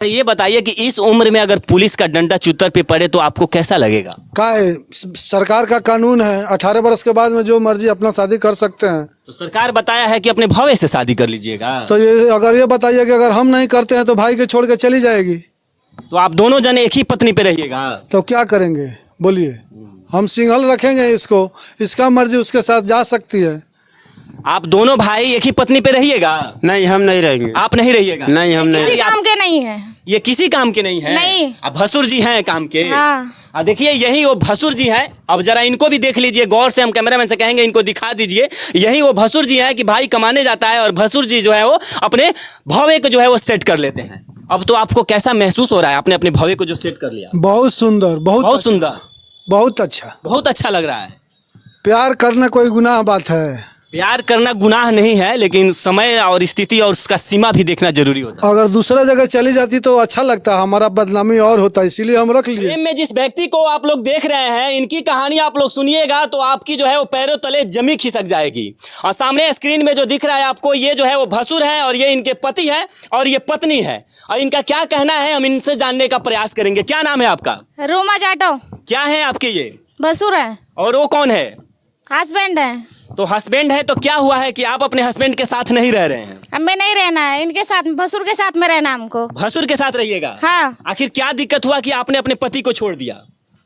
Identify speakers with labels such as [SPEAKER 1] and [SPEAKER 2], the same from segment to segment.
[SPEAKER 1] ये बताइए कि इस उम्र में अगर पुलिस का डंडा चुतर पे पड़े तो आपको कैसा लगेगा?
[SPEAKER 2] का है सरकार का कानून है 18 वर्ष के बाद में जो मर्जी अपना शादी कर सकते हैं।
[SPEAKER 1] तो सरकार बताया है कि अपने भवे से शादी कर लीजिएगा।
[SPEAKER 2] तो ये बताइए कि अगर हम नहीं करते हैं तो भाई के छोड़ के चली जाएगी,
[SPEAKER 1] तो आप दोनों जने एक ही पत्नी पे रहिएगा।
[SPEAKER 2] तो क्या करेंगे बोलिए? हम सिंगल रखेंगे इसको, इसका मर्जी उसके साथ जा सकती है।
[SPEAKER 1] आप दोनों भाई एक ही पत्नी पे रहिएगा?
[SPEAKER 3] नहीं, हम नहीं रहेंगे।
[SPEAKER 1] आप नहीं रहिएगा?
[SPEAKER 3] नहीं, हम नहीं।
[SPEAKER 4] किसी काम के नहीं है
[SPEAKER 1] ये किसी काम के नहीं है।
[SPEAKER 4] नहीं।
[SPEAKER 1] अब भसुर जी हैं काम के।
[SPEAKER 4] हाँ।
[SPEAKER 1] देखिए यही वो भसुर जी हैं। अब जरा इनको भी देख लीजिए गौर से, हम कैमरामैन से कहेंगे इनको दिखा दीजिए। यही वो भसुर जी हैं कि भाई कमाने जाता है और भसुर जी जो है वो अपने भवे को जो है वो सेट कर लेते हैं। अब तो आपको कैसा महसूस हो रहा है आपने अपने भवे को जो सेट कर लिया?
[SPEAKER 2] बहुत सुंदर,
[SPEAKER 1] बहुत सुंदर,
[SPEAKER 2] बहुत अच्छा,
[SPEAKER 1] बहुत अच्छा लग रहा है।
[SPEAKER 2] प्यार करना कोई गुनाह बात है?
[SPEAKER 1] प्यार करना गुनाह नहीं है, लेकिन समय और स्थिति और उसका सीमा भी देखना जरूरी होता है।
[SPEAKER 2] अगर दूसरा जगह चली जाती तो अच्छा लगता, हमारा बदनामी और होता, इसीलिए हम रख लिए।
[SPEAKER 1] प्रेम में जिस व्यक्ति को आप लोग देख रहे हैं, इनकी कहानी आप लोग सुनिएगा तो आपकी जो है वो पैरों तले जमी खिसक जाएगी। और सामने स्क्रीन में जो दिख रहा है आपको, ये जो है वो भसुर है और ये इनके पति है और ये पत्नी है। और इनका क्या कहना है हम इनसे जानने का प्रयास करेंगे। क्या नाम है आपका?
[SPEAKER 4] रोमा जाटो।
[SPEAKER 1] क्या है आपके ये?
[SPEAKER 4] भसुर है।
[SPEAKER 1] और वो कौन है?
[SPEAKER 4] हस्बैंड है।
[SPEAKER 1] तो हस्बैंड है, तो क्या हुआ है कि आप अपने हस्बैंड के साथ नहीं रह रहे हैं?
[SPEAKER 4] हमें नहीं रहना है, इनके साथ, भसुर के साथ में रहना हमको।
[SPEAKER 1] भसुर के साथ रहिएगा?
[SPEAKER 4] हाँ।
[SPEAKER 1] आखिर क्या दिक्कत हुआ कि आपने अपने पति को छोड़ दिया?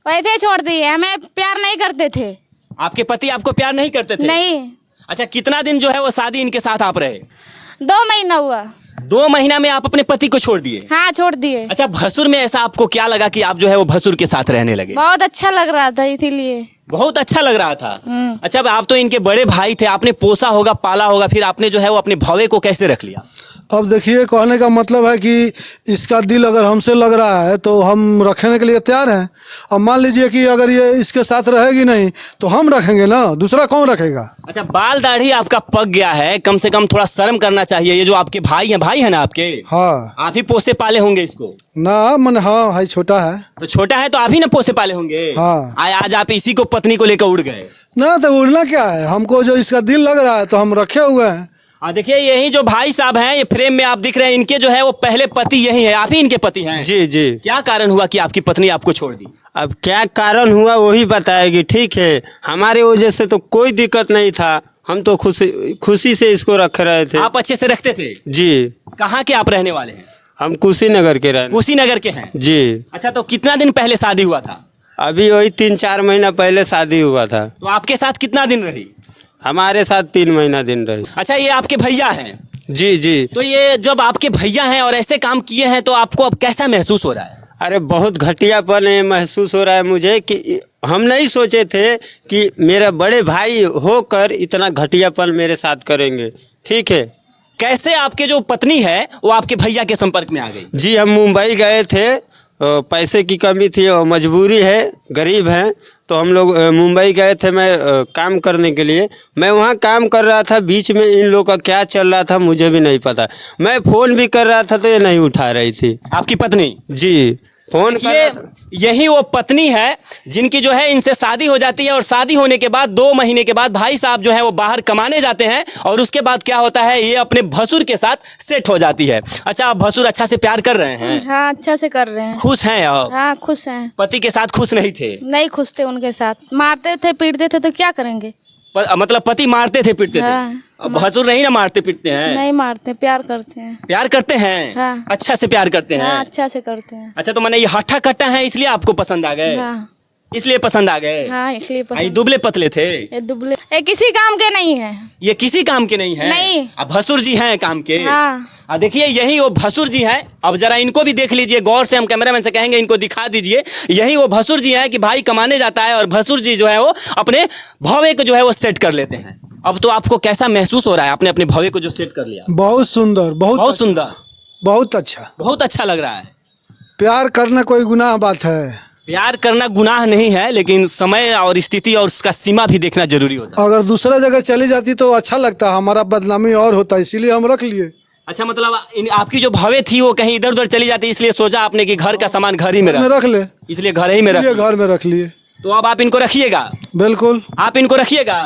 [SPEAKER 4] वैसे छोड़ दिए, हमें प्यार नहीं करते थे।
[SPEAKER 1] आपके पति आपको प्यार नहीं करते थे?
[SPEAKER 4] नहीं।
[SPEAKER 1] अच्छा, कितना दिन जो है वो शादी इनके साथ आप रहे?
[SPEAKER 4] 2 महीना हुआ।
[SPEAKER 1] 2 महीना में आप अपने पति को छोड़ दिए?
[SPEAKER 4] हाँ, छोड़ दिए।
[SPEAKER 1] अच्छा, भसुर में ऐसा आपको क्या लगा कि आप जो है वो भसुर के साथ रहने लगे?
[SPEAKER 4] बहुत अच्छा लग रहा था इसीलिए।
[SPEAKER 1] बहुत अच्छा लग रहा था। अच्छा, अब आप तो इनके बड़े भाई थे, आपने पोसा होगा, पाला होगा, फिर आपने जो है वो अपने भवे को कैसे रख लिया?
[SPEAKER 2] अब देखिए, कहने का मतलब है कि इसका दिल अगर हमसे लग रहा है तो हम रखने के लिए तैयार हैं। अब मान लीजिए कि अगर ये इसके साथ रहेगी नहीं तो हम रखेंगे ना, दूसरा कौन रखेगा?
[SPEAKER 1] अच्छा, बाल दाढ़ी आपका पक गया है, कम से कम थोड़ा शर्म करना चाहिए। ये जो आपके भाई है ना आपके?
[SPEAKER 2] हाँ।
[SPEAKER 1] आप ही पोसे पाले होंगे इसको
[SPEAKER 2] ना, मन हाँ भाई छोटा है।
[SPEAKER 1] तो छोटा है तो आप ही ना पोसे पाले होंगे।
[SPEAKER 2] हाँ।
[SPEAKER 1] आज आप इसी को पत्नी को लेकर उड़ गए
[SPEAKER 2] ना, तो उड़ना क्या है, हमको जो इसका दिल लग रहा है तो हम रखे हुए हैं।
[SPEAKER 1] देखिए यही जो भाई साहब हैं, ये फ्रेम में आप दिख रहे हैं, इनके जो है वो पहले पति यही है। आप ही इनके पति हैं?
[SPEAKER 3] जी जी।
[SPEAKER 1] क्या कारण हुआ कि आपकी पत्नी आपको छोड़ दी?
[SPEAKER 3] अब क्या कारण हुआ वही बताएगी। ठीक है, हमारे वजह से तो कोई दिक्कत नहीं था, हम तो खुशी से इसको रख रहे थे।
[SPEAKER 1] आप अच्छे से रखते थे?
[SPEAKER 3] जी।
[SPEAKER 1] कहाँ के आप रहने वाले हैं?
[SPEAKER 3] हम कुशीनगर के रहने।
[SPEAKER 1] कुशीनगर के हैं
[SPEAKER 3] जी।
[SPEAKER 1] अच्छा, तो कितना दिन पहले शादी हुआ था?
[SPEAKER 3] अभी वही 3-4 महीना पहले शादी हुआ था।
[SPEAKER 1] तो आपके साथ कितना दिन रही?
[SPEAKER 3] हमारे साथ 3 महीना दिन रही।
[SPEAKER 1] अच्छा, ये आपके भैया हैं?
[SPEAKER 3] जी जी।
[SPEAKER 1] तो ये जब आपके भैया हैं और ऐसे काम किए हैं तो आपको अब कैसा महसूस हो रहा है?
[SPEAKER 3] अरे बहुत घटियापन महसूस हो रहा है मुझे कि हम नहीं सोचे थे कि मेरा बड़े भाई होकर इतना घटियापन मेरे साथ करेंगे। ठीक है।
[SPEAKER 1] कैसे आपके जो पत्नी है वो आपके भैया के संपर्क में आ गई?
[SPEAKER 3] जी, हम मुंबई गए थे, पैसे की कमी थी और मजबूरी है, गरीब हैं, तो हम लोग मुंबई गए थे मैं काम करने के लिए। मैं वहाँ काम कर रहा था, बीच में इन लोगों का क्या चल रहा था मुझे भी नहीं पता। मैं फ़ोन भी कर रहा था तो ये नहीं उठा रही थी।
[SPEAKER 1] आपकी पत्नी?
[SPEAKER 3] जी, फ़ोन कर।
[SPEAKER 1] यही वो पत्नी है जिनकी जो है इनसे शादी हो जाती है और शादी होने के बाद 2 महीने के बाद भाई साहब जो है वो बाहर कमाने जाते हैं और उसके बाद क्या होता है, ये अपने भसुर के साथ सेट हो जाती है। अच्छा, आप भसुर अच्छा से प्यार कर रहे हैं?
[SPEAKER 4] हाँ, अच्छा से कर रहे हैं।
[SPEAKER 1] खुश हैं आप?
[SPEAKER 4] हाँ, खुश हैं।
[SPEAKER 1] पति के साथ खुश नहीं थे?
[SPEAKER 4] नहीं खुश थे उनके साथ, मारते थे पीटते थे तो क्या करेंगे।
[SPEAKER 1] मतलब पति मारते थे पीटते थे?
[SPEAKER 4] हाँ।
[SPEAKER 1] अब भसुर नहीं ना मारते पीटते हैं?
[SPEAKER 4] नहीं मारते, प्यार करते हैं।
[SPEAKER 1] प्यार करते हैं?
[SPEAKER 4] हाँ।
[SPEAKER 1] अच्छा से प्यार करते हैं?
[SPEAKER 4] हाँ, अच्छा से करते हैं।
[SPEAKER 1] अच्छा, तो मैंने ये हट्टा कट्टा है इसलिए आपको पसंद आ गए?
[SPEAKER 4] हाँ।
[SPEAKER 1] इसलिए पसंद आ गए?
[SPEAKER 4] हाँ, इसलिए
[SPEAKER 1] ये
[SPEAKER 4] पसंद।
[SPEAKER 1] दुबले पतले थे?
[SPEAKER 4] ये दुबले, ये किसी काम के नहीं है।
[SPEAKER 1] ये किसी काम के नहीं है?
[SPEAKER 4] नहीं।
[SPEAKER 1] अब भसुर जी हैं काम के।
[SPEAKER 4] हाँ।
[SPEAKER 1] देखिए यही वो भसुर जी हैं। अब जरा इनको भी देख लीजिए गौर से, हम कैमरामैन से कहेंगे इनको दिखा दीजिए। यही वो भसुर जी हैं कि भाई कमाने जाता है और भसुर जी जो है वो अपने भवे को जो है वो सेट कर लेते हैं। अब तो आपको कैसा महसूस हो रहा है आपने अपने भवे को जो सेट कर लिया?
[SPEAKER 2] बहुत सुंदर,
[SPEAKER 1] बहुत सुंदर,
[SPEAKER 2] बहुत अच्छा,
[SPEAKER 1] बहुत अच्छा लग रहा है।
[SPEAKER 2] प्यार करना कोई गुनाह बात है?
[SPEAKER 1] प्यार करना गुनाह नहीं है, लेकिन समय और स्थिति और उसका सीमा भी देखना जरूरी होता है।
[SPEAKER 2] अगर दूसरा जगह चली जाती तो अच्छा लगता, हमारा बदनामी और होता, इसीलिए हम रख लिए।
[SPEAKER 1] अच्छा, मतलब आपकी जो भवे थी वो कहीं इधर उधर चली जाती, इसलिए सोचा आपने कि घर का सामान घर ही में
[SPEAKER 2] रख ले,
[SPEAKER 1] इसलिए घर ही में
[SPEAKER 2] घर में रख लिए।
[SPEAKER 1] तो अब आप इनको रखिएगा?
[SPEAKER 2] बिल्कुल,
[SPEAKER 1] आप इनको रखिएगा?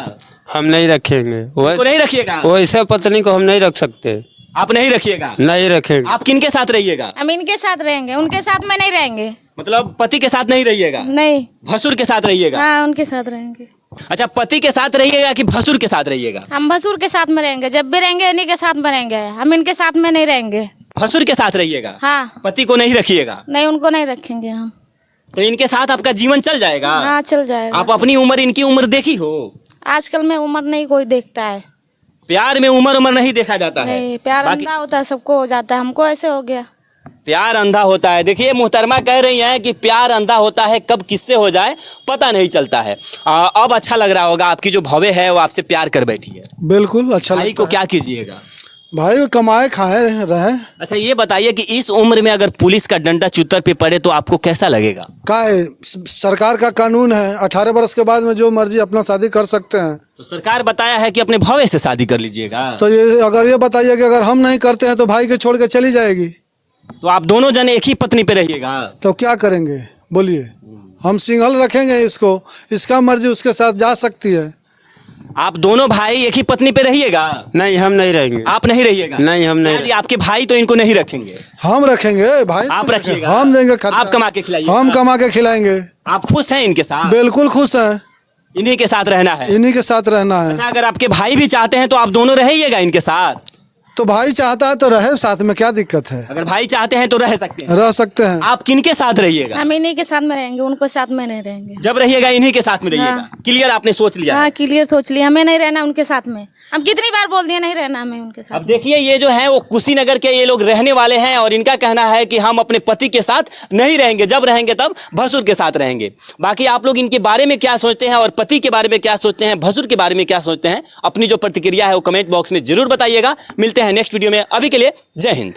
[SPEAKER 3] हम नहीं रखेंगे।
[SPEAKER 1] तो नहीं रखिएगा?
[SPEAKER 3] वैसा पत्नी को हम नहीं रख सकते।
[SPEAKER 1] आप नहीं रखिएगा?
[SPEAKER 3] नहीं रखेंगे।
[SPEAKER 1] आप किनके साथ रहिएगा?
[SPEAKER 4] हम इनके साथ रहेंगे, उनके साथ में नहीं रहेंगे।
[SPEAKER 1] मतलब पति के साथ नहीं रहिएगा?
[SPEAKER 4] नहीं।
[SPEAKER 1] भसुर के साथ रहिएगा?
[SPEAKER 4] हाँ, उनके साथ रहेंगे।
[SPEAKER 1] अच्छा, पति के साथ रहिएगा कि भसुर के साथ रहिएगा?
[SPEAKER 4] हम भसुर के साथ में रहेंगे, जब भी रहेंगे इन्हीं के साथ में रहेंगे, हम इनके साथ में नहीं रहेंगे।
[SPEAKER 1] भसुर के साथ रहिएगा?
[SPEAKER 4] हाँ।
[SPEAKER 1] पति को नहीं रखिएगा?
[SPEAKER 4] नहीं, उनको नहीं रखेंगे हम।
[SPEAKER 1] तो इनके साथ आपका जीवन चल जाएगा?
[SPEAKER 4] हाँ, चल जाएगा।
[SPEAKER 1] आप अपनी उम्र इनकी उम्र देखी हो?
[SPEAKER 4] आजकल में उम्र नहीं कोई देखता है।
[SPEAKER 1] प्यार में उम्र नहीं देखा जाता है?
[SPEAKER 4] नहीं, प्यार
[SPEAKER 1] बाकी-
[SPEAKER 4] अंधा होता है, सबको हो जाता है, हमको ऐसे हो गया।
[SPEAKER 1] प्यार अंधा होता है। देखिए, मोहतरमा कह रही हैं कि प्यार अंधा होता है, कब किससे हो जाए पता नहीं चलता है। अब अच्छा लग रहा होगा, आपकी जो भवे है वो आपसे प्यार कर बैठी है।
[SPEAKER 2] बिल्कुल अच्छा
[SPEAKER 1] भाई
[SPEAKER 2] लगता
[SPEAKER 1] को
[SPEAKER 2] है।
[SPEAKER 1] क्या कीजिएगा?
[SPEAKER 2] भाई वो कमाए खाए रहे।
[SPEAKER 1] अच्छा, ये बताइए कि इस उम्र में अगर पुलिस का डंडा चुतर पे पड़े तो आपको कैसा लगेगा?
[SPEAKER 2] का है सरकार का कानून है, 18 वर्ष के बाद में जो मर्जी अपना शादी कर सकते हैं।
[SPEAKER 1] तो सरकार बताया है कि अपने भवे से शादी कर लीजिएगा।
[SPEAKER 2] तो ये बताइए कि अगर हम नहीं करते हैं तो भाई के छोड़ के चली जाएगी,
[SPEAKER 1] तो आप दोनों जन एक ही पत्नी पे रहिएगा?
[SPEAKER 2] तो क्या करेंगे बोलिए? हम सिंगल रखेंगे इसको, इसका मर्जी उसके साथ जा सकती है।
[SPEAKER 1] आप दोनों भाई एक ही पत्नी पे रहिएगा?
[SPEAKER 3] नहीं, हम नहीं रहेंगे।
[SPEAKER 1] आप नहीं रहिएगा?
[SPEAKER 3] नहीं, हम नहीं
[SPEAKER 1] जी, आपके भाई तो इनको नहीं रखेंगे।
[SPEAKER 2] हम रखेंगे भाई,
[SPEAKER 1] आप रखिएगा?
[SPEAKER 2] हम देंगे खर्चा,
[SPEAKER 1] आप कमा के खिलाइएगा?
[SPEAKER 2] हम कमा के खिलाएंगे।
[SPEAKER 1] आप खुश हैं इनके साथ?
[SPEAKER 2] बिल्कुल खुश हैं,
[SPEAKER 1] इन्हीं के साथ रहना है?
[SPEAKER 2] इन्हीं के साथ रहना है।
[SPEAKER 1] अच्छा, अगर आपके भाई भी चाहते हैं तो आप दोनों रहिएगा इनके साथ?
[SPEAKER 2] तो भाई चाहता है तो रहे साथ में, क्या दिक्कत है?
[SPEAKER 1] अगर भाई चाहते हैं तो रह सकते हैं।
[SPEAKER 2] रह सकते हैं।
[SPEAKER 1] आप किनके साथ रहिएगा?
[SPEAKER 4] हम इन्हीं के साथ में रहेंगे, उनको साथ में नहीं रहेंगे।
[SPEAKER 1] जब रहिएगा इन्हीं के साथ में रहिएगा?
[SPEAKER 4] हाँ।
[SPEAKER 1] क्लियर आपने सोच लिया है?
[SPEAKER 4] हाँ, क्लियर सोच लिया, हमें नहीं रहना उनके साथ में। हम कितनी बार बोल दिए नहीं रहना हमें उनके साथ।
[SPEAKER 1] अब देखिए, ये जो है वो कुशीनगर के ये लोग रहने वाले हैं और इनका कहना है कि हम अपने पति के साथ नहीं रहेंगे, जब रहेंगे तब भसुर के साथ रहेंगे। बाकी आप लोग इनके बारे में क्या सोचते हैं और पति के बारे में क्या सोचते हैं, भसुर के बारे में क्या सोचते हैं, अपनी जो प्रतिक्रिया है वो कमेंट बॉक्स में जरूर बताइएगा। मिलते हैं नेक्स्ट वीडियो में, अभी के लिए जय हिंद।